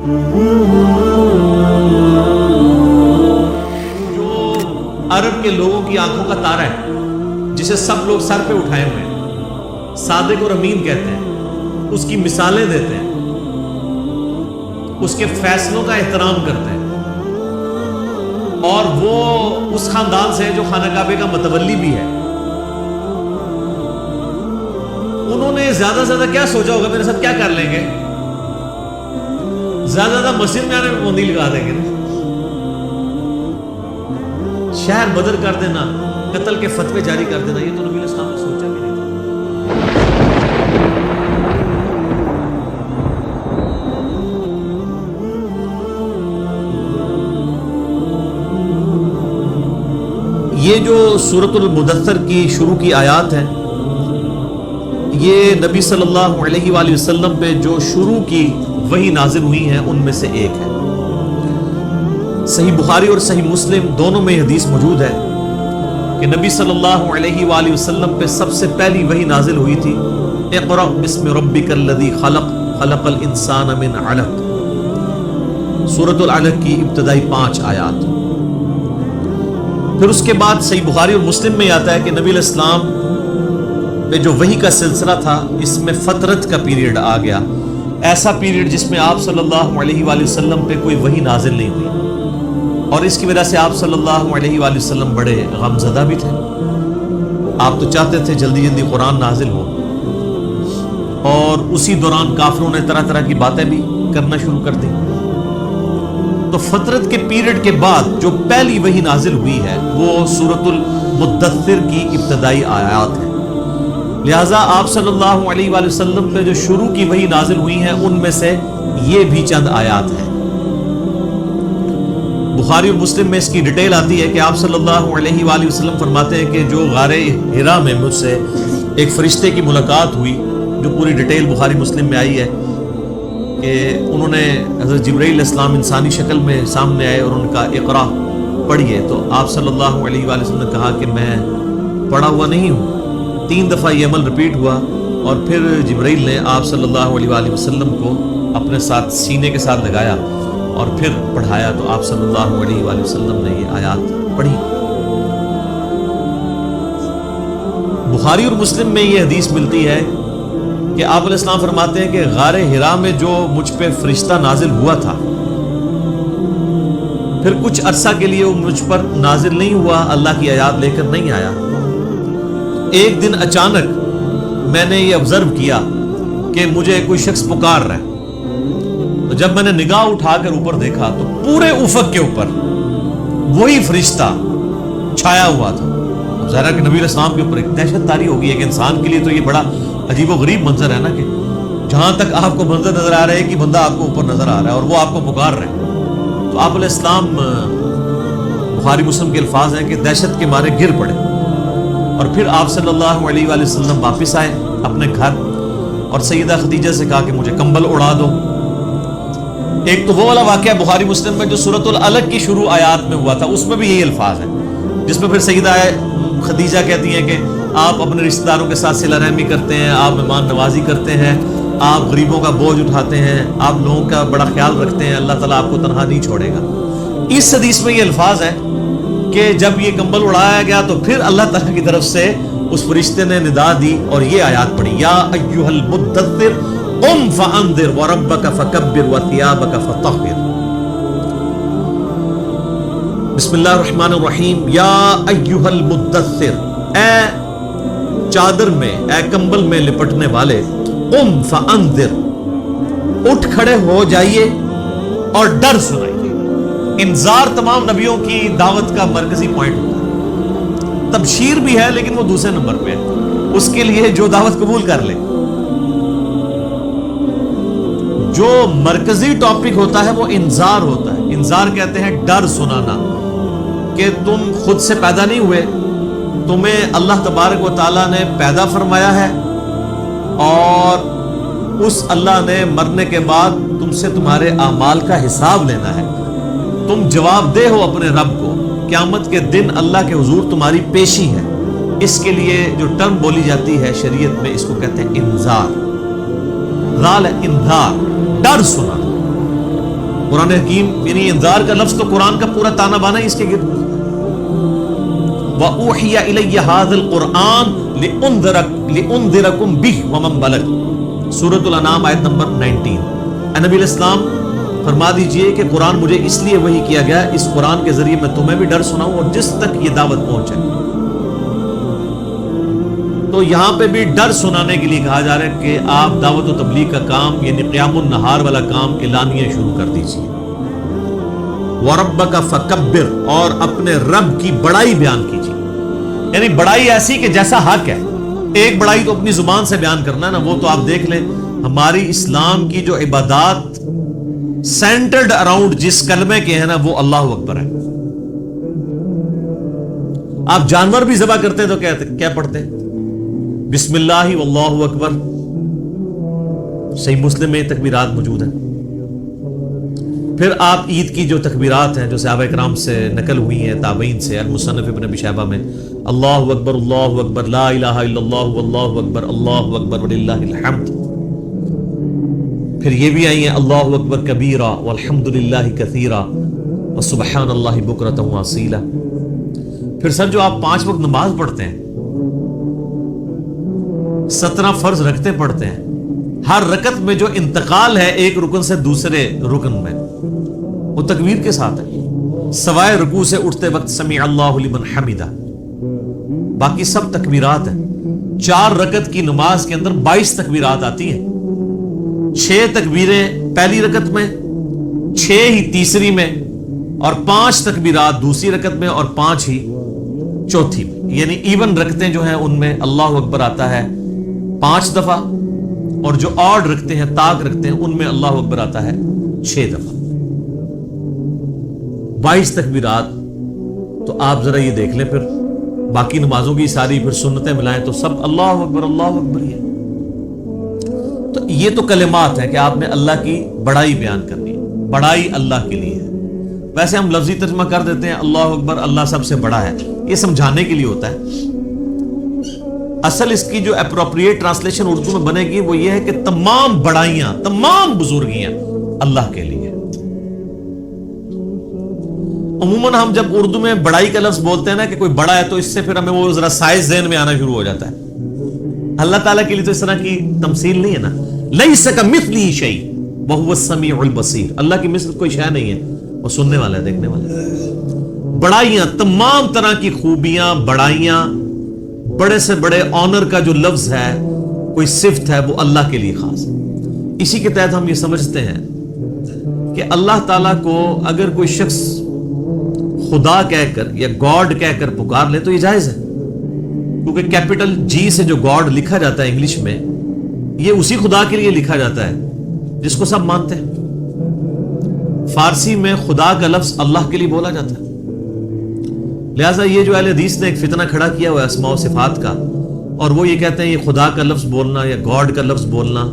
جو عرب کے لوگوں کی آنکھوں کا تارا ہے، جسے سب لوگ سر پہ اٹھائے ہوئے ہیں، صادق اور امین کہتے ہیں، اس کی مثالیں دیتے ہیں، اس کے فیصلوں کا احترام کرتے ہیں، اور وہ اس خاندان سے جو خانہ کعبے کا متولی بھی ہے، انہوں نے زیادہ سے زیادہ کیا سوچا ہوگا میرے ساتھ کیا کر لیں گے؟ زیادہ زیادہ مسجد میں آنے میں پابندی لگا دیں گے، شہر بدر کر دینا، قتل کے فتوے جاری کر دینا، یہ تو نبی علیہ السلام نے سوچا بھی نہیں تھا۔ یہ جو سورۃ المدثر کی شروع کی آیات ہیں، یہ نبی صلی اللہ علیہ وآلہ وسلم پہ جو شروع کی وحی نازل ہوئی ہیں ان میں سے ایک ہے۔ صحیح بخاری اور صحیح مسلم دونوں میں حدیث موجود ہے کہ نبی صلی اللہ علیہ وآلہ وسلم پہ سب سے پہلی وحی نازل ہوئی تھی، اقرأ بسم ربک الذی خلق خلق الانسان من علق، سورۃ العلق کی ابتدائی 5 آیات۔ پھر اس کے بعد صحیح بخاری اور مسلم میں آتا ہے کہ نبی علیہ السلام پہ جو وحی کا سلسلہ تھا، اس میں فترت کا پیریڈ آ گیا، ایسا پیریڈ جس میں آپ صلی اللہ علیہ وآلہ وسلم پہ کوئی وحی نازل نہیں ہوئی، اور اس کی وجہ سے آپ صلی اللہ علیہ وآلہ وسلم بڑے غم زدہ بھی تھے۔ آپ تو چاہتے تھے جلدی جلدی قرآن نازل ہو، اور اسی دوران کافروں نے طرح طرح کی باتیں بھی کرنا شروع کر دی۔ تو فترت کے پیریڈ کے بعد جو پہلی وحی نازل ہوئی ہے وہ سورۃ المدثر کی ابتدائی آیات ہیں۔ لہٰذا آپ صلی اللہ علیہ وآلہ وسلم پہ جو شروع کی وحی نازل ہوئی ہیں ان میں سے یہ بھی چند آیات ہیں۔ بخاری اور مسلم میں اس کی ڈیٹیل آتی ہے کہ آپ صلی اللہ علیہ وآلہ وسلم فرماتے ہیں کہ جو غار حرا میں مجھ سے ایک فرشتے کی ملاقات ہوئی، جو پوری ڈیٹیل بخاری مسلم میں آئی ہے کہ انہوں نے حضرت جبرائیل علیہ السلام انسانی شکل میں سامنے آئے اور ان کا اقرا پڑھیے، تو آپ صلی اللہ علیہ وآلہ وسلم نے کہا کہ میں پڑھا ہوا نہیں ہوں۔ 3 دفعہ یہ عمل رپیٹ ہوا، اور پھر جبرائیل نے آپ صلی اللہ علیہ وآلہ وسلم کو اپنے ساتھ سینے کے ساتھ لگایا اور پھر پڑھایا، تو آپ صلی اللہ علیہ وآلہ وسلم نے یہ آیات پڑھی۔ بخاری اور مسلم میں یہ حدیث ملتی ہے کہ آپ علیہ السلام فرماتے ہیں کہ غار حرا میں جو مجھ پہ فرشتہ نازل ہوا تھا، پھر کچھ عرصہ کے لیے وہ مجھ پر نازل نہیں ہوا، اللہ کی آیات لے کر نہیں آیا۔ ایک دن اچانک میں نے یہ آبزرو کیا کہ مجھے کوئی شخص پکار رہا ہے، تو جب میں نے نگاہ اٹھا کر اوپر دیکھا تو پورے افق کے اوپر وہی فرشتہ چھایا ہوا تھا۔ اب ظاہر ہے کہ نبی علیہ السلام کے اوپر ایک دہشت طاری ہوگی، ایک انسان کے لیے تو یہ بڑا عجیب و غریب منظر ہے نا، کہ جہاں تک آپ کو منظر نظر آ رہا ہے کہ بندہ آپ کو اوپر نظر آ رہا ہے اور وہ آپ کو پکار رہے ہیں۔ تو آپ علیہ السلام، بخاری مسلم کے الفاظ ہیں کہ دہشت کے مارے گر پڑے، اور پھر آپ صلی اللہ علیہ وآلہ وسلم واپس آئے اپنے گھر اور سیدہ خدیجہ سے کہا کہ مجھے کمبل اڑا دو۔ ایک تو وہ والا واقعہ بخاری مسلم میں جو سورۃ العلق کی شروع آیات میں ہوا تھا، اس میں بھی یہی الفاظ ہیں، جس میں پھر سیدہ خدیجہ کہتی ہیں کہ آپ اپنے رشتہ داروں کے ساتھ صلہ رحمی کرتے ہیں، آپ مہمان نوازی کرتے ہیں، آپ غریبوں کا بوجھ اٹھاتے ہیں، آپ لوگوں کا بڑا خیال رکھتے ہیں، اللہ تعالیٰ آپ کو تنہا نہیں چھوڑے گا۔ اس حدیث میں یہ الفاظ ہیں کہ جب یہ کمبل اڑایا گیا تو پھر اللہ تعالیٰ کی طرف سے اس فرشتے نے ندا دی اور یہ آیات پڑھی، یا ایھا المدثر قم فانذر وربک فکبر وثیابک فطہر۔ بسم اللہ الرحمن الرحیم، یا ایھا المدثر، اے چادر میں، اے کمبل میں لپٹنے والے، قم فانذر، اٹھ کھڑے ہو جائیے اور ڈر سنائیے۔ انذار تمام نبیوں کی دعوت کا مرکزی پوائنٹ ہوتا ہے، تبشیر بھی ہے لیکن وہ دوسرے نمبر پہ ہے، اس کے لیے جو دعوت قبول کر لے۔ جو مرکزی ٹاپک ہوتا ہے وہ انذار ہوتا ہے۔ انذار کہتے ہیں ڈر سنانا، کہ تم خود سے پیدا نہیں ہوئے، تمہیں اللہ تبارک و تعالیٰ نے پیدا فرمایا ہے، اور اس اللہ نے مرنے کے بعد تم سے تمہارے اعمال کا حساب لینا ہے، تم جواب دہ ہو اپنے رب کو، قیامت کے دن اللہ کے حضور تمہاری پیشی ہے۔ اس کے لیے جو ٹرم بولی جاتی ہے شریعت میں، اس کو کہتے ہیں انذار، ذال انذار، ڈر سنا۔ قرآن حکیم یعنی انذار کا لفظ تو قرآن کا پورا تانا بانا ہی اس کے گرد وَأُوحِيَ إِلَيَّ هَذَا الْقُرْآنُ لِأُنذِرَكُمْ بِهِ وَمَنْ بَلَغَ سورۃ الانعام آیت نمبر 19۔ اے نبی علیہ السلام فرما دیجئے کہ قرآن مجھے اس لیے وحی کیا گیا، اس قرآن کے ذریعے میں تمہیں بھی ڈر سناؤں اور جس تک یہ دعوت پہنچے۔ تو یہاں پہ بھی ڈر سنانے کے لیے کہا جا رہا ہے کہ آپ دعوت و تبلیغ کا کام یعنی قیام النہار والا کام اعلانیہ شروع کر دیجئے۔ وَرَبَّكَ فَكَبِّرْ اور اپنے رب کی بڑائی بیان کیجئے، یعنی بڑائی ایسی کہ جیسا حق ہے۔ ایک بڑائی تو اپنی زبان سے بیان کرنا ہے نا، وہ تو آپ دیکھ لیں ہماری اسلام کی جو عبادات سینٹرڈ اراؤنڈ جس کلمے کے ہیں نا وہ اللہ اکبر ہے۔ آپ جانور بھی ذبح کرتے ہیں تو کیا پڑھتے ہیں؟ بسم اللہ واللہ اکبر۔ صحیح مسلم میں تکبیرات موجود ہیں۔ پھر آپ عید کی جو تکبیرات ہیں جو صحابہ کرام سے نقل ہوئی ہیں، تابعین سے، المصنف ابن ابی شیبہ میں اللہ اکبر لا الہ الا اللہ واللہ اکبر وللہ الحمد۔ پھر یہ بھی آئی ہیں اللہ اکبر کبیرہ والحمد للہ کثیرہ وسبحان اللہ بکرۃ واصیلہ۔ پھر سر جو آپ 5 وقت نماز پڑھتے ہیں، 17 فرض رکھتے پڑھتے ہیں، ہر رکعت میں جو انتقال ہے ایک رکن سے دوسرے رکن میں وہ تکبیر کے ساتھ ہے، سوائے رکوع سے اٹھتے وقت سمیع اللہ لمن حمدہ، باقی سب تکبیرات ہیں۔ 4 رکعت کی نماز کے اندر 22 تکبیرات آتی ہیں، 6 تکبیریں پہلی رکعت میں، 6 ہی تیسری میں، اور 5 تکبیرات دوسری رکعت میں اور 5 ہی چوتھی میں، یعنی ایون رکھتے جو ہیں ان میں اللہ اکبر آتا ہے 5 دفعہ، اور جو آڈ رکھتے ہیں تاک رکھتے ہیں ان میں اللہ اکبر آتا ہے 6 دفعہ۔ 22 تکبیرات تو آپ ذرا یہ دیکھ لیں، پھر باقی نمازوں کی ساری پھر سنتیں ملائیں تو سب اللہ اکبر ہی ہے۔ تو یہ تو کلمات ہیں کہ آپ نے اللہ کی بڑائی بیان کرنی ہے، بڑائی اللہ کے لیے ہے۔ ویسے ہم لفظی ترجمہ کر دیتے ہیں اللہ اکبر اللہ سب سے بڑا ہے، یہ سمجھانے کے لیے ہوتا ہے۔ اصل اس کی جو اپروپریٹ ٹرانسلیشن اردو میں بنے گی وہ یہ ہے کہ تمام بڑائیاں، تمام بزرگیاں اللہ کے لیے۔ عموماً ہم جب اردو میں بڑائی کا لفظ بولتے ہیں نا کہ کوئی بڑا ہے تو اس سے پھر ہمیں وہ ذرا سائز ذہن میں آنا شروع ہو جاتا ہے۔ اللہ تعالیٰ کے لیے تو اس طرح کی تمثیل نہیں ہے نا، لیس کمثلہ شیء وہو السمیع البصیر، اللہ کی مثل کوئی شے نہیں ہے، وہ سننے والا ہے، دیکھنے والا ہے۔ بڑائیاں، تمام طرح کی خوبیاں، بڑائیاں، بڑے سے بڑے آنر کا جو لفظ ہے، کوئی صفت ہے، وہ اللہ کے لیے خاص ہے۔ اسی کے تحت ہم یہ سمجھتے ہیں کہ اللہ تعالیٰ کو اگر کوئی شخص خدا کہہ کر یا گاڈ کہہ کر پکار لے تو یہ جائز ہے، کیونکہ کیپٹل جی سے جو گاڈ لکھا جاتا ہے انگلش میں، یہ اسی خدا کے لیے لکھا جاتا ہے جس کو سب مانتے ہیں۔ فارسی میں خدا کا لفظ اللہ کے لیے بولا جاتا ہے، لہٰذا یہ جو اہل حدیث نے ایک فتنہ کھڑا کیا ہوا ہے اسماء و صفات کا، اور وہ یہ کہتے ہیں یہ خدا کا لفظ بولنا یا گاڈ کا لفظ بولنا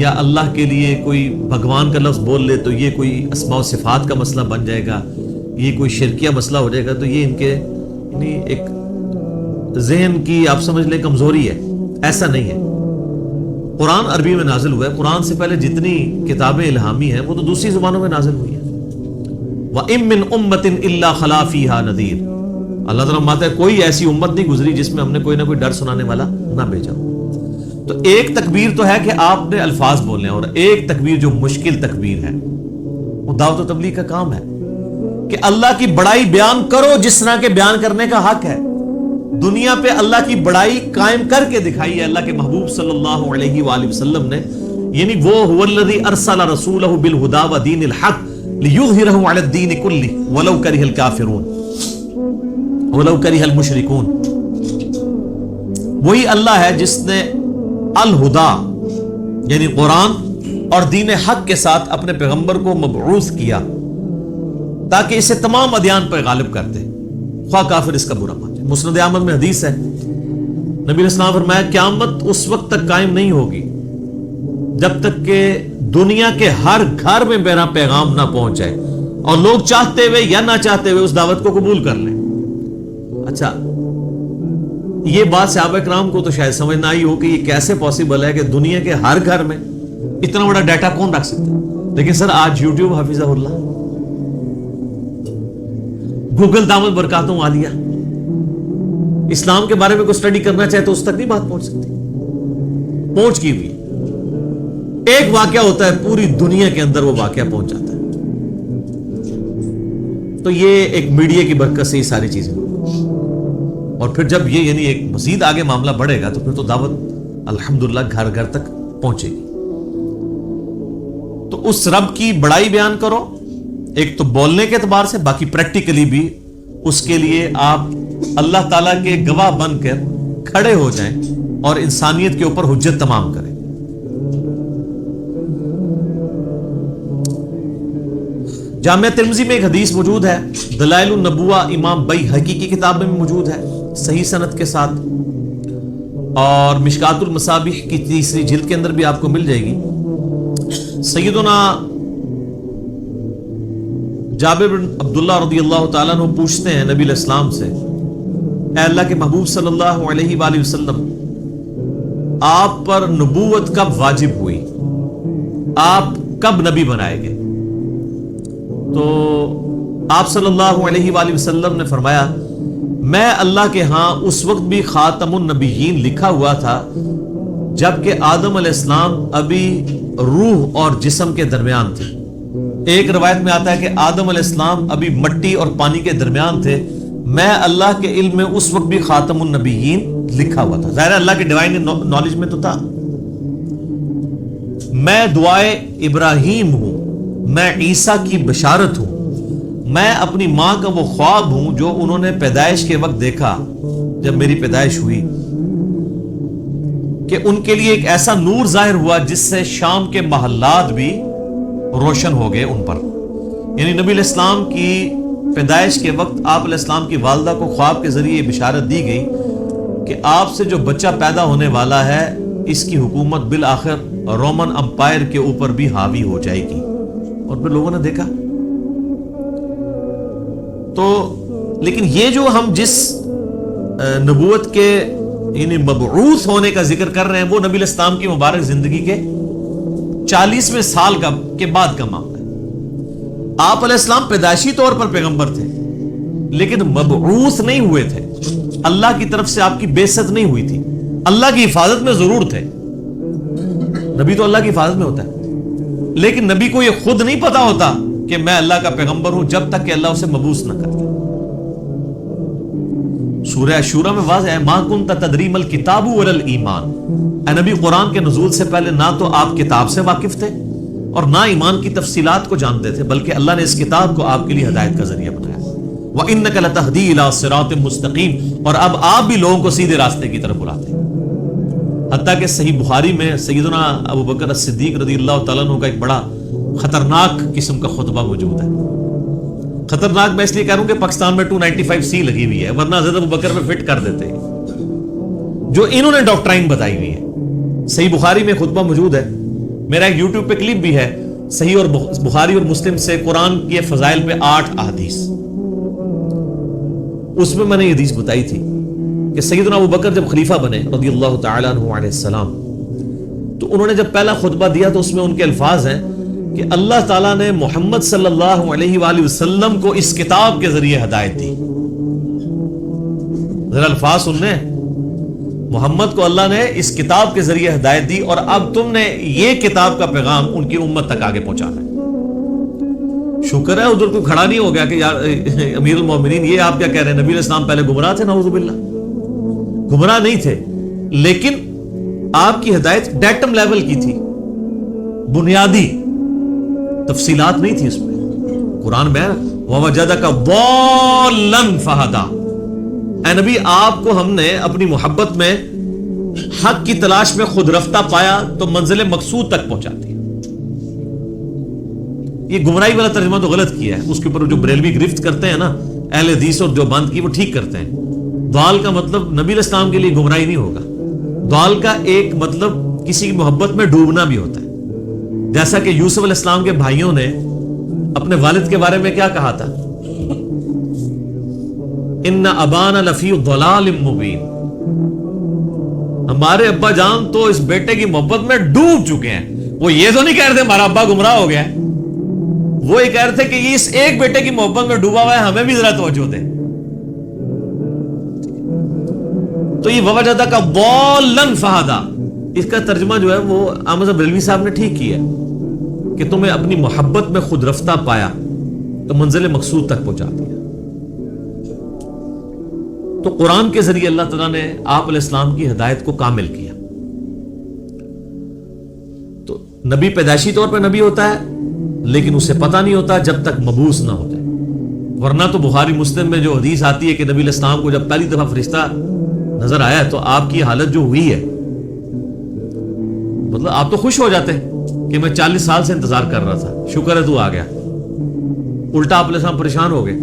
یا اللہ کے لیے کوئی بھگوان کا لفظ بول لے تو یہ کوئی اسماء و صفات کا مسئلہ بن جائے گا، یہ کوئی شرکیہ مسئلہ ہو جائے گا، تو یہ ان کے یعنی ایک ذہن کی آپ سمجھ لیں کمزوری ہے، ایسا نہیں ہے۔ قرآن عربی میں نازل ہوا ہے، قرآن سے پہلے جتنی کتابیں الہامی ہیں وہ تو دوسری زبانوں میں نازل ہوئی ہیں۔ وَإِن مِّنْ أُمَّةٍ إِلَّا خَلَا فِيهَا نَذِيرٌ، اللہ تعالیٰ فرماتا ہے کوئی ایسی امت نہیں گزری جس میں ہم نے کوئی نہ کوئی ڈر سنانے والا نہ بھیجا۔ تو ایک تکبیر تو ہے کہ آپ نے الفاظ بولنے ہیں، اور ایک تکبیر جو مشکل تکبیر ہے وہ دعوت و تبلیغ کا کام ہے کہ اللہ کی بڑائی بیان کرو جس طرح کے بیان کرنے کا حق ہے۔ دنیا پہ اللہ کی بڑائی قائم کر کے دکھائی ہے اللہ کے محبوب صلی اللہ علیہ وآلہ وسلم نے، یعنی وہ هو الذی ارسل رسولہ بالہدی ودین الحق لیظہرہ علی الدین کلہ ولو کرہ الکافرون ولو کرہ المشرکون۔ وہی اللہ ہے جس نے الہدا یعنی قرآن اور دین حق کے ساتھ اپنے پیغمبر کو مبعوث کیا تاکہ اسے تمام ادیان پر غالب کر دے، خواہ کافر اس کا برا مانے۔ مسند احمد میں حدیث ہے، نبی علیہ السلام فرمایا قیامت اس وقت تک قائم نہیں ہوگی جب تک کہ دنیا کے ہر گھر میں میرا پیغام نہ پہنچ جائے اور لوگ چاہتے ہوئے یا نہ چاہتے ہوئے اس دعوت کو قبول کر لیں۔ اچھا، یہ بات صحابہ کرام کو تو شاید سمجھ نہ آئی ہو کہ یہ کیسے پاسبل ہے کہ دنیا کے ہر گھر میں اتنا بڑا ڈیٹا کون رکھ سکتا ہے؟ لیکن سر آج یوٹیوب حفیظہ اللہ، گوگل دامت برکاتوں عالیہ، اسلام کے بارے میں کوئی اسٹڈی کرنا چاہے تو اس تک نہیں بات پہنچ سکتی، پہنچ کی ہوئی ایک واقعہ ہوتا ہے پوری دنیا کے اندر وہ واقعہ پہنچ جاتا ہے. تو یہ ایک میڈیا کی برکت سے یہ ساری چیزیں، اور پھر جب یہ یعنی ایک مزید آگے معاملہ بڑھے گا تو پھر تو دعوت الحمدللہ گھر گھر تک پہنچے گی. تو اس رب کی بڑائی بیان کرو، ایک تو بولنے کے اعتبار سے، باقی پریکٹیکلی بھی اس کے لیے آپ اللہ تعالیٰ کے گواہ بن کر کھڑے ہو جائیں اور انسانیت کے اوپر حجت تمام کریں. جامعہ ترمذی میں ایک حدیث موجود ہے، دلائل النبوہ امام بیہقی کی کتاب میں موجود ہے صحیح سند کے ساتھ، اور مشکات المصابیح کی 3 جلد کے اندر بھی آپ کو مل جائے گی. سیدنا جابر بن عبداللہ رضی اللہ تعالیٰ عنہ پوچھتے ہیں نبی علیہ السلام سے، اے اللہ کے محبوب صلی اللہ علیہ وآلہ وسلم، آپ پر نبوت کب واجب ہوئی، آپ کب نبی بنائے گئے؟ تو آپ صلی اللہ علیہ وآلہ وسلم نے فرمایا، میں اللہ کے ہاں اس وقت بھی خاتم النبیین لکھا ہوا تھا جبکہ آدم علیہ السلام ابھی روح اور جسم کے درمیان تھے. ایک روایت میں آتا ہے کہ آدم علیہ السلام ابھی مٹی اور پانی کے درمیان تھے، میں اللہ کے علم میں اس وقت بھی خاتم النبیین لکھا ہوا تھا. ظاہر اللہ کے ڈیوائن نالج میں تو تھا. میں دعائے ابراہیم ہوں، میں عیسیٰ کی بشارت ہوں، میں اپنی ماں کا وہ خواب ہوں جو انہوں نے پیدائش کے وقت دیکھا جب میری پیدائش ہوئی، کہ ان کے لیے ایک ایسا نور ظاہر ہوا جس سے شام کے محلات بھی روشن ہو گئے ان پر. یعنی نبی علیہ السلام کی پیدائش کے وقت آپ علیہ السلام کی والدہ کو خواب کے ذریعے بشارت دی گئی کہ آپ سے جو بچہ پیدا ہونے والا ہے اس کی حکومت بالآخر رومن امپائر کے اوپر بھی حاوی ہو جائے گی. اور پھر لوگوں نے دیکھا. تو لیکن یہ جو ہم جس نبوت کے یعنی مبعوث ہونے کا ذکر کر رہے ہیں وہ نبی علیہ السلام کی مبارک زندگی کے 40ویں سال کے بعد کا معاملہ ہے. آپ علیہ السلام پیدائشی طور پر پیغمبر تھے لیکن مبعوث نہیں ہوئے تھے، اللہ کی طرف سے آپ کی بعثت نہیں ہوئی تھی. اللہ کی حفاظت میں ضرور تھے، نبی تو اللہ کی حفاظت میں ہوتا ہے، لیکن نبی کو یہ خود نہیں پتا ہوتا کہ میں اللہ کا پیغمبر ہوں جب تک کہ اللہ اسے مبعوث نہ کرتا. سورہ شورى میں واضح ہے، ما کنت تدری ما الکتاب ولا الایمان. اے نبی، قرآن کے نزول سے پہلے نہ تو آپ کتاب سے واقف تھے اور نہ ایمان کی تفصیلات کو جانتے تھے، بلکہ اللہ نے اس کتاب کو آپ کے لیے ہدایت کا ذریعہ بنایا. وَإِنَّكَ لَتَهْدِي إِلَىٰ صِرَاطٍ مُسْتَقِيمٍ، اور اب آپ بھی لوگوں کو سیدھے راستے کی طرف بلاتے ہیں. حتیٰ کہ صحیح بخاری میں سیدنا ابو بکر الصدیق رضی اللہ تعالیٰ عنہ کا ایک بڑا خطرناک قسم کا خطبہ موجود ہے. خطرناک میں اس لیے کہہ رہا ہوں کہ پاکستان میں 295C لگی ہوئی ہے، ورنہ حضرت ابو بکر میں فٹ کر دیتے ہیں. جو انہوں نے ڈاکٹرائن بتائی ہوئی ہے، صحیح بخاری میں خطبہ موجود ہے. میرا ایک یوٹیوب پہ کلپ بھی ہے، صحیح اور بخاری اور مسلم سے قرآن کے فضائل پہ 8 احادیث. اس میں نے یہ حدیث بتائی تھی کہ سیدنا ابو بکر جب خلیفہ بنے رضی اللہ تعالیٰ عنہ علیہ السلام، تو انہوں نے جب پہلا خطبہ دیا تو اس میں ان کے الفاظ ہیں کہ اللہ تعالیٰ نے محمد صلی اللہ علیہ وآلہ وسلم کو اس کتاب کے ذریعے ہدایت دی. ذرا الفاظ سننے، محمد کو اللہ نے اس کتاب کے ذریعے ہدایت دی اور اب تم نے یہ کتاب کا پیغام ان کی امت تک آگے پہنچانا ہے. شکر ہے ادھر کوئی کھڑا نہیں ہو گیا کہ یار امیر المومنین یہ آپ کیا کہہ رہے ہیں، نبی علیہ السلام پہلے گمراہ تھے. نعوذ باللہ، گمراہ نہیں تھے، لیکن آپ کی ہدایت ڈیٹم لیول کی تھی، بنیادی تفصیلات نہیں تھی اس میں. قرآن میں وَوَجَدَكَ ضَالًّا فَهَدَىٰ، اے نبی آپ کو ہم نے اپنی محبت میں حق کی تلاش میں خود رفتہ پایا تو منزل مقصود تک پہنچاتی ہے. یہ گمراہی والا ترجمہ تو غلط کیا ہے، اس کے اوپر جو بریلوی گرفت کرتے ہیں نا اہل حدیث اور دیوبند کی، وہ ٹھیک کرتے ہیں. ضال کا مطلب نبی علیہ السلام کے لیے گمراہی نہیں ہوگا. ضال کا ایک مطلب کسی کی محبت میں ڈوبنا بھی ہوتا ہے. جیسا کہ یوسف علیہ السلام کے بھائیوں نے اپنے والد کے بارے میں کیا کہا تھا، ان ابانا لفی ضلال مبین، ہمارے ابا جان تو اس بیٹے کی محبت میں ڈوب چکے ہیں. وہ یہ تو نہیں کہہ رہے ہمارا ابا گمراہ ہو گیا ہے، وہ یہ کہہ رہے تھے کہ یہ اس ایک بیٹے کی محبت میں ڈوبا ہوا ہے, ہمیں بھی ذرا توجہ دے. تو یہ ووجدہ کا ضالًا فہدیٰ, اس کا ترجمہ جو ہے وہ احمد بریلوی صاحب نے ٹھیک کیا ہے کہ تمہیں اپنی محبت میں خود رفتہ پایا تو منزل مقصود تک پہنچا دیا. تو قرآن کے ذریعے اللہ تعالیٰ نے آپ علیہ السلام کی ہدایت کو کامل کیا. تو نبی پیدائشی طور پر نبی ہوتا ہے, لیکن اسے پتہ نہیں ہوتا جب تک مبعوث نہ ہو جائے. ورنہ تو بخاری مسلم میں جو حدیث آتی ہے کہ نبی علیہ السلام کو جب پہلی دفعہ فرشتہ نظر آیا تو آپ کی حالت جو ہوئی ہے, مطلب آپ تو خوش ہو جاتے کہ میں 40 سال سے انتظار کر رہا تھا, شکر ہے تو آ گیا. الٹا آپ علیہ السلام پریشان ہو گئے.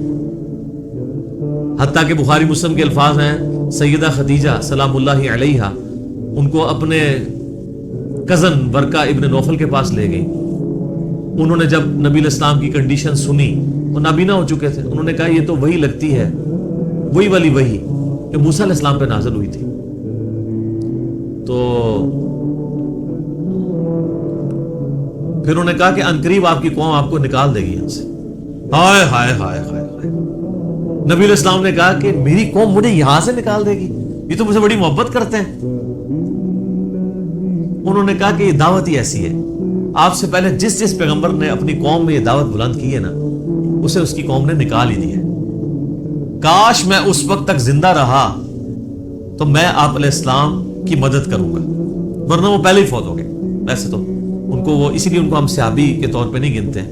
حتیٰ کہ بخاری مسلم کے الفاظ ہیں, سیدہ خدیجہ سلام اللہ علیہا ان کو اپنے کزن ورقہ ابن نوفل کے پاس لے گئی. انہوں نے جب نبی علیہ السلام کی کنڈیشن سنی, وہ نابینا ہو چکے تھے, انہوں نے کہا یہ تو وہی لگتی ہے, وہی والی وہی کہ موسیٰ علیہ السلام پہ نازل ہوئی تھی. تو پھر انہوں نے کہا کہ عنقریب آپ کی قوم آپ کو نکال دے گی یہاں سے. ہائے ہائے ہائے ہائے ہائے. نبی علیہ السلام نے کہا کہ میری قوم مجھے یہاں سے نکال دے گی, یہ تو مجھ سے بڑی محبت کرتے ہیں. انہوں نے کہا کہ یہ دعوت ہی ایسی ہے, آپ سے پہلے جس جس پیغمبر نے اپنی قوم میں یہ دعوت بلند کی ہے نا, اسے اس کی قوم نے نکال ہی دی ہے. کاش میں اس وقت تک زندہ رہا تو میں آپ علیہ السلام کی مدد کروں گا, ورنہ وہ پہلے ہی فوت ہو گئے. ویسے تو ان کو وہ اسی لیے ان کو ہم صحابی کے طور پہ نہیں گنتے ہیں,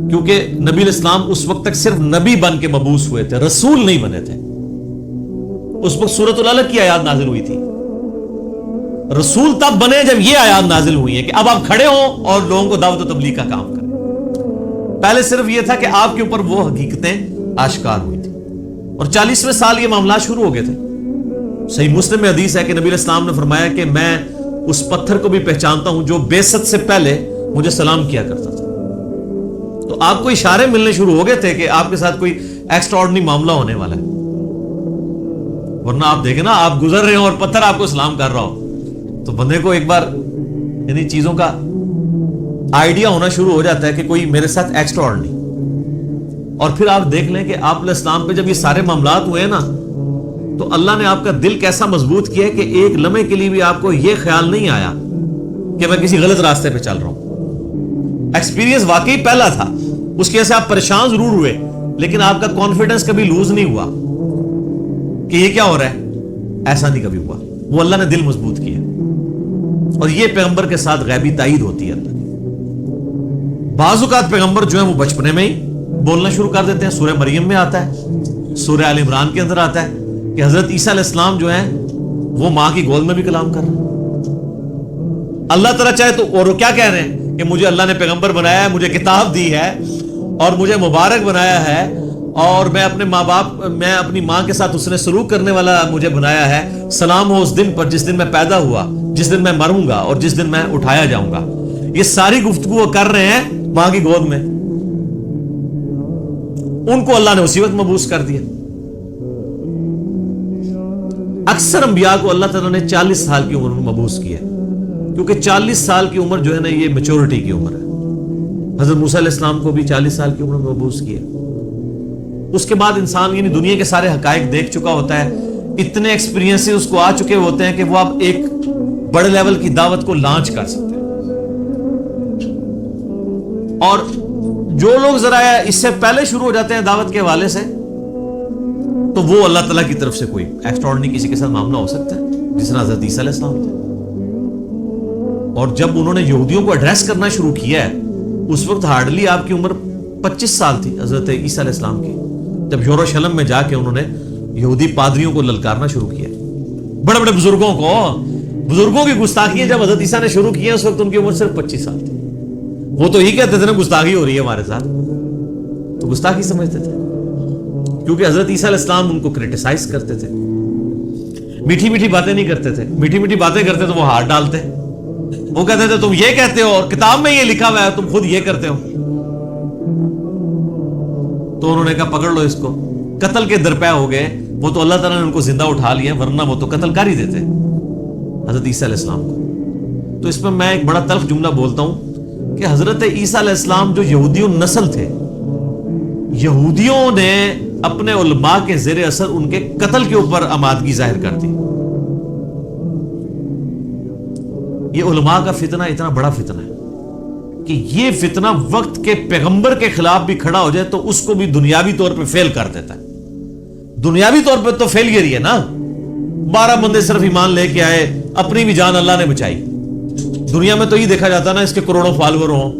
کیونکہ نبی علیہ السلام اس وقت تک صرف نبی بن کے مبعوث ہوئے تھے, رسول نہیں بنے تھے. اس وقت سورۃ العلق کی آیات نازل ہوئی تھی. رسول تب بنے جب یہ آیات نازل ہوئی ہیں کہ اب آپ کھڑے ہوں اور لوگوں کو دعوت و تبلیغ کا کام کریں. پہلے صرف یہ تھا کہ آپ کے اوپر وہ حقیقتیں آشکار ہوئی تھی, اور 40ویں سال یہ معاملات شروع ہو گئے تھے. صحیح مسلم میں حدیث ہے کہ نبی علیہ السلام نے فرمایا کہ میں اس پتھر کو بھی پہچانتا ہوں جو بعثت سے پہلے مجھے سلام کیا کرتا تھا. تو آپ کو اشارے ملنے شروع ہو گئے تھے کہ آپ کے ساتھ کوئی ایکسٹرا آرڈنری معاملہ ہونے والا ہے. ورنہ آپ دیکھیں نا, آپ گزر رہے ہو اور پتھر آپ کو سلام کر رہا ہو تو بندے کو ایک بار یعنی چیزوں کا آئیڈیا ہونا شروع ہو جاتا ہے کہ کوئی میرے ساتھ ایکسٹرا آرڈنری. اور پھر آپ دیکھ لیں کہ آپ علیہ السلام پہ جب یہ سارے معاملات ہوئے نا, تو اللہ نے آپ کا دل کیسا مضبوط کیا ہے کہ ایک لمحے کے لیے بھی آپ کو یہ خیال نہیں آیا کہ میں کسی غلط راستے پہ چل رہا ہوں. ایکسپیرینس واقعی پہلا تھا, اس کی وجہ سے آپ پریشان ضرور ہوئے, لیکن آپ کا کانفیڈنس کبھی لوز نہیں ہوا کہ یہ کیا ہو رہا ہے. ایسا نہیں کبھی ہوا, وہ اللہ نے دل مضبوط کیا. اور یہ پیغمبر کے ساتھ غیبی تائید ہوتی ہے اللہ کی. بعض اوقات پیغمبر جو ہے وہ بچپنے میں ہی بولنا شروع کر دیتے ہیں. سورہ مریم میں آتا ہے, سورہ آل عمران کے اندر آتا ہے کہ حضرت عیسیٰ علیہ السلام جو ہیں وہ ماں کی گود میں بھی کلام کر رہے ہیں. اللہ تعالیٰ چاہے تو, اور وہ کیا کہہ رہے ہیں کہ مجھے اللہ نے پیغمبر بنایا ہے, مجھے کتاب دی ہے اور مجھے مبارک بنایا ہے, اور میں اپنے ماں باپ, میں اپنی ماں کے ساتھ اس نے سلوک کرنے والا مجھے بنایا ہے. سلام ہو اس دن پر جس دن میں پیدا ہوا, جس دن میں مروں گا اور جس دن میں اٹھایا جاؤں گا. یہ ساری گفتگو وہ کر رہے ہیں ماں کی گود میں. ان کو اللہ نے اسی وقت مبعوث کر دیا. اکثر انبیاء کو اللہ تعالیٰ نے 40 سال کی عمر میں مبعوث کیا, کیونکہ 40 سال کی عمر جو ہے نا یہ میچورٹی کی عمر ہے. حضرت موسیٰ علیہ السلام کو بھی 40 سال کی عمر میں مبعوث کیا. اس کے بعد انسان یعنی دنیا کے سارے حقائق دیکھ چکا ہوتا ہے, اتنے ایکسپیرینس اس کو آ چکے ہوتے ہیں کہ وہ اب ایک بڑے لیول کی دعوت کو لانچ کر سکتے ہیں. اور جو لوگ ذرا اس سے پہلے شروع ہو جاتے ہیں دعوت کے حوالے سے, تو وہ اللہ تعالیٰ کی طرف سے کوئی ایکسٹرا آرڈنری کسی کے ساتھ معاملہ ہو سکتا ہے, جس طرح حضرت عیسیٰ علیہ السلام تھے. اور جب انہوں نے یہودیوں کو ایڈریس کرنا شروع کیا ہے, اس وقت ہارڈلی آپ کی عمر 25 سال تھی حضرت عیسیٰ علیہ السلام کی, جب یروشلم میں جا کے انہوں نے یہودی پادریوں کو للکارنا شروع کیا. بڑے بڑے بزرگوں کی گستاخیاں جب حضرت عیسیٰ نے شروع کی, اس وقت ان کی عمر صرف 25 سال تھی. وہ تو ہی کہتے تھے نا گستاخی ہو رہی ہے ہمارے ساتھ, تو گستاخی سمجھتے تھے, کیونکہ حضرت عیسیٰ علیہ السلام ان کو کرٹیسائز کرتے تھے. میٹھی میٹھی باتیں نہیں کرتے تھے, میٹھی میٹھی باتیں کرتے تو وہ ہاتھ ڈالتے. وہ کہتے تھے تم یہ کہتے ہو اور کتاب میں یہ لکھا ہوا ہے, تم خود یہ کرتے ہو. تو انہوں نے کہا پکڑ لو اس کو. قتل کے درپے ہو گئے. وہ تو اللہ تعالیٰ نے ان کو زندہ اٹھا لیا, ورنہ وہ تو قتل کر ہی دیتے حضرت عیسیٰ علیہ السلام کو. تو اس میں ایک بڑا تلخ جملہ بولتا ہوں کہ حضرت عیسیٰ علیہ السلام جو یہودیوں نسل تھے، یہودیوں نے اپنے علماء کے زیر اثر ان کے قتل کے اوپر آمادگی ظاہر کر دی. یہ علماء کا فتنہ اتنا بڑا فتنہ ہے کہ یہ فتنہ وقت کے پیغمبر کے خلاف بھی کھڑا ہو جائے تو اس کو بھی دنیاوی طور پہ فیل کر دیتا ہے. دنیاوی طور پہ تو فیلئر ہی ہے نا. 12 بندے صرف ایمان لے کے آئے، اپنی بھی جان اللہ نے بچائی. دنیا میں تو یہ دیکھا جاتا ہے نا اس کے کروڑوں فالوور ہوں،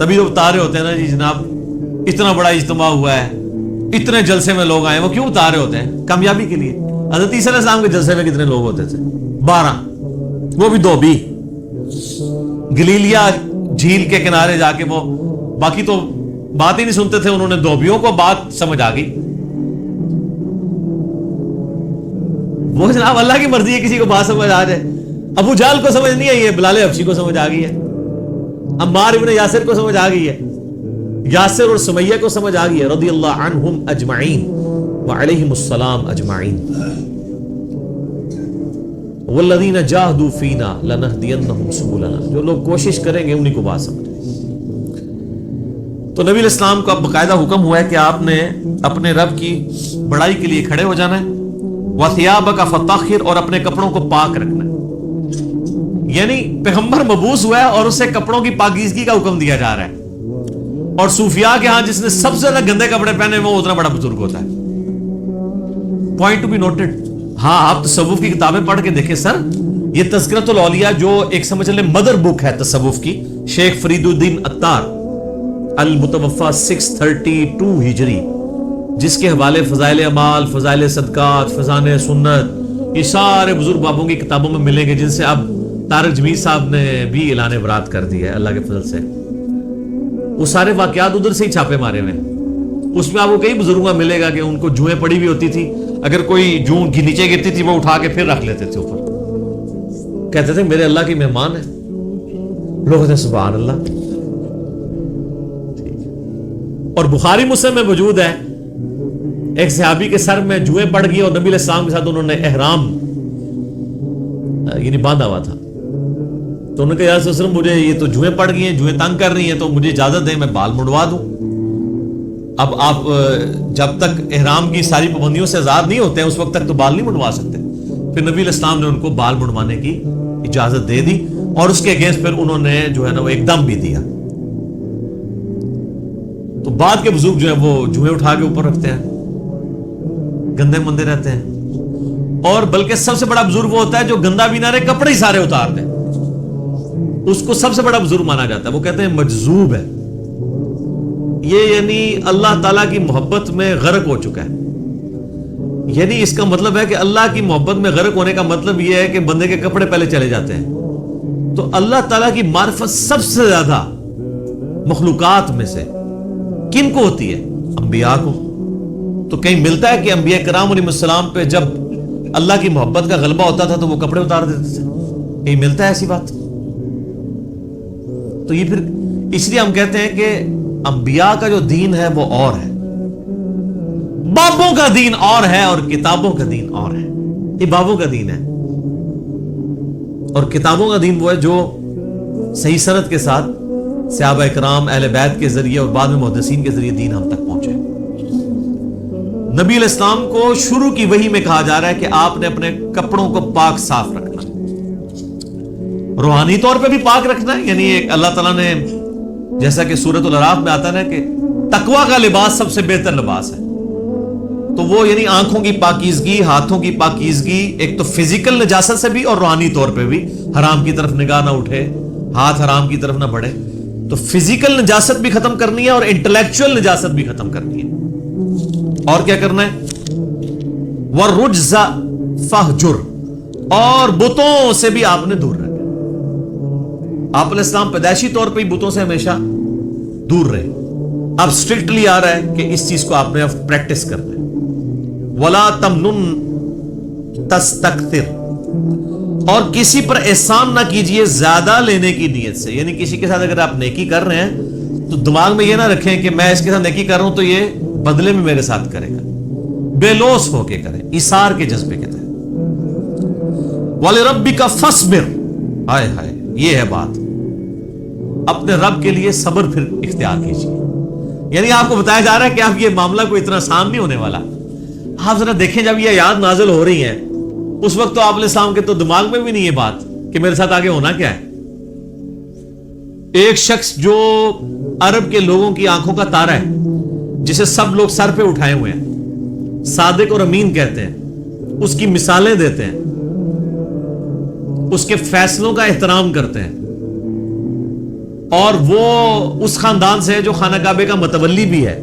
تبھی تو بتا رہے ہوتے ہیں نا جی جناب اتنا بڑا اجتماع ہوا ہے، اتنے جلسے میں لوگ آئے. وہ کیوں بتا رہے ہوتے ہیں؟ کامیابی کے لیے. حضرت عیسیٰ علیہ السلام کے جلسے میں کتنے لوگ ہوتے تھے؟ 12، وہ بھی 2 بھی گلیلیا جھیل کے کنارے جا کے، وہ باقی تو بات ہی نہیں سنتے تھے. انہوں نے 2 بیوں کو بات سمجھ آ گئی. وہ جناب اللہ کی مرضی ہے کسی کو بات سمجھ آ جائے. ابو جہل کو سمجھ نہیں آئی ہے، بلال حبشی کو سمجھ آ گئی ہے، عمار ابن یاسر کو سمجھ آ گئی ہے، یاسر اور سمیہ کو سمجھ آ گئی ہے رضی اللہ عنہم اجمعین وعلیہم السلام اجمعین. والذین جاہدوا فینا لنہدینہم سبلنا، جو لوگ کوشش کریں گے انہی کو بات سمجھ. تو نبی علیہ السلام کو اب باقاعدہ حکم ہوا ہے کہ آپ نے اپنے رب کی بڑائی کے لیے کھڑے ہو جانا ہے. وَثِيَابَكَ فَطَهِّرْ، اور اپنے کپڑوں کو پاک رکھنا ہے. یعنی پیغمبر مبعوث ہوا ہے اور اسے کپڑوں کی پاکیزگی کا حکم دیا جا رہا ہے. اور صوفیاء کے ہاں جس نے سب سے زیادہ گندے کپڑے پہنے وہ اتنا بڑا بزرگ ہوتا ہے. Point to be noted. ہاں آپ تصوف کی کتابیں پڑھ کے دیکھیں سر، یہ تذکرۃ الاولیاء جو ایک سمجھ لیں مدر بک ہے تصوف کی، شیخ فرید الدین عطار المتوفا 632 ہجری، جس کے حوالے فضائل اعمال، فضائل صدقات، فضائل سنت، یہ سارے بزرگ بابوں کی کتابوں میں ملیں گے، جن سے اب طارق جمیل صاحب نے بھی اعلان برات کر دی ہے اللہ کے فضل سے. وہ سارے واقعات ادھر سے ہی چھاپے مارے ہوئے. اس میں آپ کو کئی بزرگوں میں ملے گا کہ ان کو جوئیں پڑی ہوئی ہوتی تھی، اگر کوئی جوں نیچے گرتی تھی وہ اٹھا کے پھر رکھ لیتے تھے اوپر، کہتے تھے میرے اللہ کی مہمان ہے. لوگ کہتے ہیں سبحان اللہ. اور بخاری مسلم میں موجود ہے ایک صحابی کے سر میں جوئیں پڑ گئی اور نبی علیہ السلام کے ساتھ انہوں نے احرام یعنی باندھا ہوا تھا. تو انہوں نے کہا یا رسول اللہ مجھے یہ تو جوئیں پڑ گئی ہیں، جوئیں تنگ کر رہی ہیں، تو مجھے اجازت دیں میں بال منڈوا دوں. اب آپ جب تک احرام کی ساری پابندیوں سے آزاد نہیں ہوتے ہیں اس وقت تک تو بال نہیں منڈوا سکتے. پھر نبی علیہ السلام نے ان کو بال منڈوانے کی اجازت دے دی اور اس کے اگینسٹ پھر انہوں نے جو ہے نا وہ ایک دم بھی دیا. تو بعد کے بزرگ جو ہیں وہ جوئیں اٹھا کے اوپر رکھتے ہیں، گندے مندے رہتے ہیں. اور بلکہ سب سے بڑا بزرگ وہ ہوتا ہے جو گندا بھی نہ رہے، کپڑے ہی سارے اتار دے، اس کو سب سے بڑا بزرگ مانا جاتا ہے. وہ کہتے ہیں مجذوب ہے یہ، یعنی اللہ تعالیٰ کی محبت میں غرق ہو چکا ہے. یعنی اس کا مطلب ہے کہ اللہ کی محبت میں غرق ہونے کا مطلب یہ ہے کہ بندے کے کپڑے پہلے چلے جاتے ہیں. تو اللہ تعالیٰ کی معرفت سب سے زیادہ مخلوقات میں سے کن کو ہوتی ہے؟ انبیاء کو. تو کہیں ملتا ہے کہ انبیاء کرام علیہ السلام پہ جب اللہ کی محبت کا غلبہ ہوتا تھا تو وہ کپڑے اتار دیتے تھے؟ کہیں ملتا ہے ایسی بات؟ تو یہ پھر اس لیے ہم کہتے ہیں کہ انبیاء کا جو دین ہے وہ اور ہے، بابوں کا دین اور ہے اور کتابوں کا دین اور ہے. یہ بابوں کا دین ہے اور کتابوں کا دین وہ ہے جو صحیح سند کے ساتھ صحابہ اکرام اہل بیت کے ذریعے اور بعد میں محدثین کے ذریعے دین ہم تک پہنچے. نبی علیہ السلام کو شروع کی وحی میں کہا جا رہا ہے کہ آپ نے اپنے کپڑوں کو پاک صاف رکھنا ہے، روحانی طور پہ بھی پاک رکھنا ہے. یعنی ایک اللہ تعالیٰ نے جیسا کہ سورۃ الاعراف میں آتا ہے کہ تقویٰ کا لباس سب سے بہتر لباس ہے. تو وہ یعنی آنکھوں کی پاکیزگی، ہاتھوں کی پاکیزگی، ایک تو فزیکل نجاست سے بھی اور روحانی طور پہ بھی، حرام کی طرف نگاہ نہ اٹھے، ہاتھ حرام کی طرف نہ بڑھے. تو فزیکل نجاست بھی ختم کرنی ہے اور انٹلیکچوئل نجاست بھی ختم کرنی ہے. اور کیا کرنا ہے؟ وَالرُّجْزَ فَاهْجُرْ، اور بتوں سے بھی آپ نے دور رہنا. آپ علیہ السلام پیدائشی طور پہ ہی بتوں سے ہمیشہ دور رہے. اب اسٹرکٹلی آ رہا ہے کہ اس چیز کو آپ نے اب پریکٹس کرنا ہے. وَلَا تَمْنُن تَسْتَكْثِرْ، اور کسی پر احسان نہ کیجئے زیادہ لینے کی نیت سے. یعنی کسی کے ساتھ اگر آپ نیکی کر رہے ہیں تو دماغ میں یہ نہ رکھیں کہ میں اس کے ساتھ نیکی کر رہا ہوں تو یہ بدلے میں میرے ساتھ کرے گا. بے لوث ہو کے کریں، ایثار کے جذبے کے تحت. وَلِرَبِّكَ فَاصْبِرْ، ہائے ہائے یہ ہے بات. اپنے رب کے لیے صبر پھر اختیار کیجیے. یعنی آپ کو بتایا جا رہا ہے کہ اب یہ معاملہ کوئی اتنا آسان نہیں ہونے والا. آپ ذرا دیکھیں جب یہ آیات نازل ہو رہی ہیں اس وقت تو آپ علیہ السلام کے تو دماغ میں بھی نہیں یہ بات کہ میرے ساتھ آگے ہونا کیا ہے. ایک شخص جو عرب کے لوگوں کی آنکھوں کا تارا ہے, جسے سب لوگ سر پہ اٹھائے ہوئے ہیں, صادق اور امین کہتے ہیں, اس کی مثالیں دیتے ہیں, اس کے فیصلوں کا احترام کرتے ہیں, اور وہ اس خاندان سے ہے جو خانہ کعبے کا متولی بھی ہے.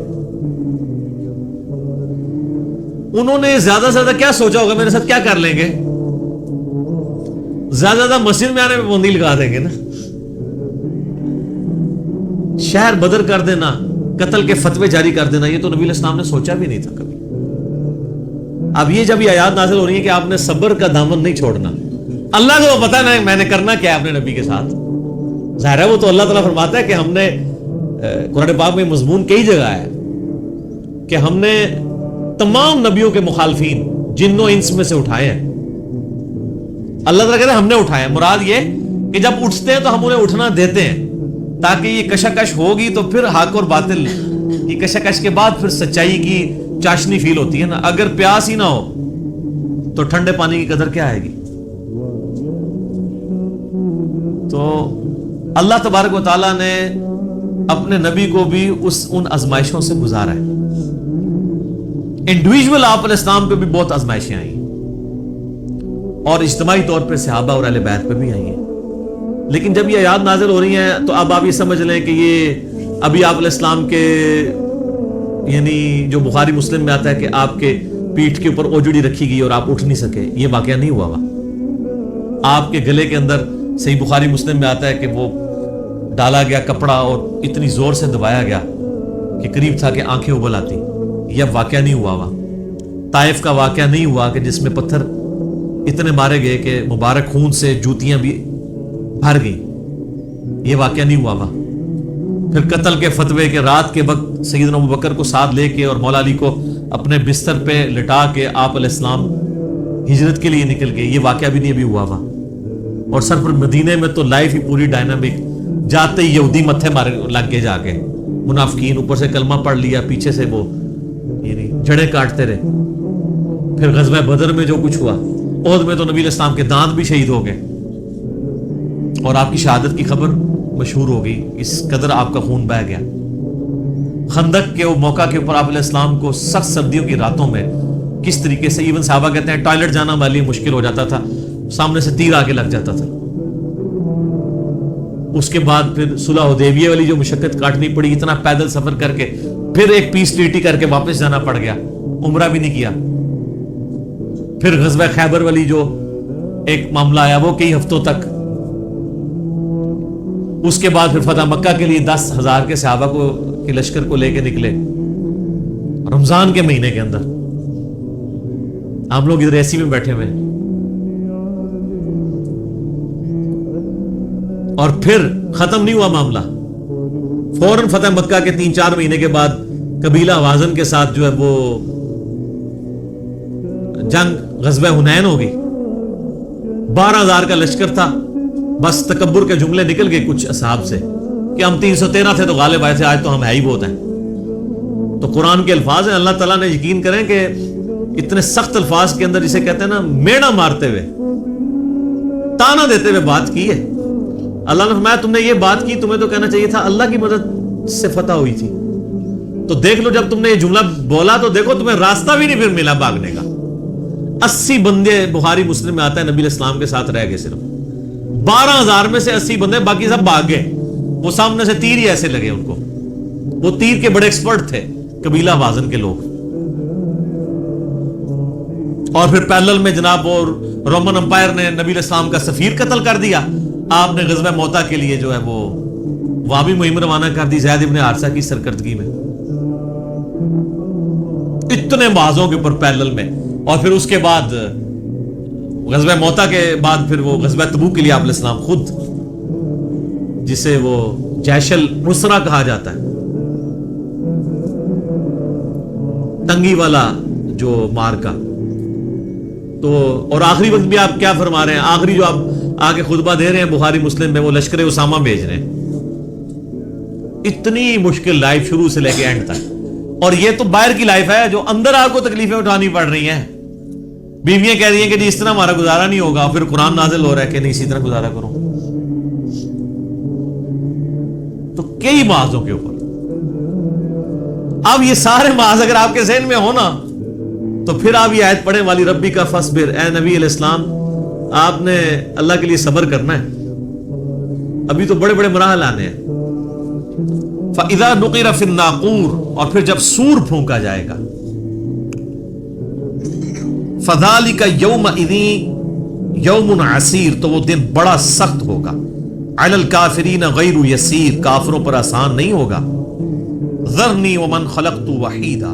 انہوں نے زیادہ سے زیادہ کیا سوچا ہوگا میرے ساتھ کیا کر لیں گے؟ زیادہ زیادہ مسجد میں آنے میں پابندی لگا دیں گے نا. شہر بدر کر دینا, قتل کے فتوے جاری کر دینا, یہ تو نبی علیہ السلام نے سوچا بھی نہیں تھا کبھی. اب یہ جب یہ آیات نازل ہو رہی ہے کہ آپ نے صبر کا دامن نہیں چھوڑنا, اللہ کو پتا ہے میں نے کرنا کیا ہے اپنے نبی کے ساتھ. ظاہر ہے وہ تو اللہ تعالیٰ فرماتا ہے کہ ہم نے قرآن پاک میں مضمون کئی جگہ ہے کہ ہم نے تمام نبیوں کے مخالفین جن و انس میں سے اٹھائے ہیں. اللہ تعالیٰ کہتے ہیں ہم نے اٹھائے. مراد یہ کہ جب اٹھتے ہیں تو ہم انہیں اٹھنا دیتے ہیں تاکہ یہ کشاکش ہوگی تو پھر حق اور باطل کی کشاکش کے بعد پھر سچائی کی چاشنی فیل ہوتی ہے نا. اگر پیاس ہی نہ ہو تو ٹھنڈے پانی کی قدر کیا آئے گی؟ تو اللہ تبارک و تعالیٰ نے اپنے نبی کو بھی ان آزمائشوں سے گزارا ہے. انڈیویجول آپ علیہ السلام پہ بھی بہت آزمائشیں آئی اور اجتماعی طور پہ صحابہ اور اہل بیت پہ بھی آئی ہیں. لیکن جب یہ آیات نازل ہو رہی ہیں تو اب آپ یہ سمجھ لیں کہ یہ ابھی آپ علیہ السلام کے یعنی جو بخاری مسلم میں آتا ہے کہ آپ کے پیٹھ کے اوپر اوجڑی رکھی گئی اور آپ اٹھ نہیں سکے, یہ واقعہ نہیں ہوا. آپ کے گلے کے اندر صحیح بخاری مسلم میں آتا ہے کہ وہ ڈالا گیا کپڑا اور اتنی زور سے دبایا گیا کہ قریب تھا کہ آنکھیں ابل آتی. یہ واقعہ نہیں ہوا. طائف کا واقعہ نہیں ہوا کہ جس میں پتھر اتنے مارے گئے کہ مبارک خون سے جوتیاں بھی بھر گئی. یہ واقعہ نہیں ہوا. پھر قتل کے فتوے کے رات کے وقت سیدنا ابوبکر کو ساتھ لے کے اور مولا علی کو اپنے بستر پہ لٹا کے آپ علیہ السلام ہجرت کے لیے نکل گئے. یہ واقعہ بھی نہیں ابھی ہوا. اور سر پر مدینے میں تو لائف ہی پوری ڈائنامک, جاتے ہی یہودی متھے مارے لگ گئے, جا کے منافقین اوپر سے کلمہ پڑھ لیا, پیچھے سے وہ یعنی جڑیں کاٹتے رہے. پھر غزوہ بدر میں جو کچھ ہوا, احد میں تو نبی علیہ السلام کے دانت بھی شہید ہو گئے اور آپ کی شہادت کی خبر مشہور ہو گئی. اس قدر آپ کا خون بہہ گیا. خندق کے وہ موقع کے اوپر آپ علیہ السلام کو سخت سردیوں کی راتوں میں کس طریقے سے ایون صحابہ کہتے ہیں ٹوائلٹ جانا ہمارے لیے مشکل ہو جاتا تھا, سامنے سے تیر آگے لگ جاتا تھا. اس کے بعد پھر صلح حدیبیہ والی جو مشقت کاٹنی پڑی, اتنا پیدل سفر کر کے, پھر ایک پیس ٹریٹی کر کے واپس جانا پڑ گیا, عمرہ بھی نہیں کیا. پھر غزوہ خیبر والی جو ایک معاملہ آیا وہ کئی ہفتوں تک. اس کے بعد پھر فتح مکہ کے لیے 10,000 کے صحابہ کو کے لشکر کو لے کے نکلے رمضان کے مہینے کے اندر. ہم لوگ ادھر ایسی میں بیٹھے ہوئے, اور پھر ختم نہیں ہوا معاملہ. فوراً فتح مکہ کے 3-4 مہینے کے بعد قبیلہ حوازن کے ساتھ جو ہے وہ جنگ غزوہ حنین ہو گئی. 12,000 کا لشکر تھا. بس تکبر کے جملے نکل گئے کچھ اصحاب سے کہ ہم 313 تھے تو غالب آئے تھے, آج تو ہم ہے ہی بہت ہیں. تو قرآن کے الفاظ ہیں, اللہ تعالیٰ نے یقین کریں کہ اتنے سخت الفاظ کے اندر جسے کہتے ہیں نا میڑا مارتے ہوئے, تانا دیتے ہوئے بات کی ہے. اللہ نے فرمایا تم نے یہ بات کی, تمہیں تو کہنا چاہیے تھا اللہ کی مدد سے فتح ہوئی تھی. تو دیکھ لو جب تم نے یہ جملہ بولا تو دیکھو تمہیں راستہ بھی نہیں پھر ملا بھاگنے کا. 80 بندے بخاری مسلم میں آتا ہے نبی علیہ السلام کے ساتھ رہ گئے. صرف 12,000 میں سے 80 بندے, باقی سب بھاگ گئے. وہ سامنے سے تیر ہی ایسے لگے ان کو. وہ تیر کے بڑے ایکسپرٹ تھے قبیلہ حوازن کے لوگ. اور پھر پیرلل میں جناب اور رومن امپائر نے نبی علیہ السلام کا سفیر قتل کر دیا. آپ نے غزوہ موتا کے لیے جو ہے وہ وہاں بھی مہم روانہ کر دی زید ابن حارثہ کی سرکردگی میں, اتنے محاذوں کے اوپر پیرلل میں. اور پھر اس کے بعد غزوہ موتا کے بعد پھر وہ غزوہ تبوک کے لیے آپ علیہ السلام خود, جسے وہ جیش العسرہ کہا جاتا ہے, تنگی والا جو مارکا. تو اور آخری وقت بھی آپ کیا فرما رہے ہیں, آخری جو آپ آگے خطبہ دے رہے ہیں بخاری مسلم میں, وہ لشکر اسامہ بھیج رہے ہیں. اتنی مشکل لائف شروع سے لے کے اینڈ تک. اور یہ تو باہر کی لائف ہے جو اندر آپ کو تکلیفیں اٹھانی پڑ رہی ہیں. بیویاں کہہ رہی ہیں کہ جی اس طرح ہمارا گزارا نہیں ہوگا, پھر قرآن نازل ہو رہا ہے کہ نہیں اسی طرح گزارا کرو. تو کئی معاذوں کے اوپر اب یہ سارے معاذ اگر آپ کے ذہن میں ہو نا تو پھر آپ یہ آیت پڑھیں والی ربی کا فصبر, اے نبی علیہ السلام آپ نے اللہ کے لیے صبر کرنا ہے. ابھی تو بڑے بڑے مراحل آنے ہیں. فَإِذَا نُقِرَ فِي النَّاقُورِ, اور پھر جب سور پھونکا جائے گا, فَذَلِكَ يَوْمَئِذٍ يَوْمٌ عَسِيرٌ, تو وہ دن بڑا سخت ہوگا. عَلَى الْكَافِرِينَ غَيْرُ يَسِيرٌ, کافروں پر آسان نہیں ہوگا. ذَرْنِي وَمَنْ خَلَقْتُ وَحِيدًا,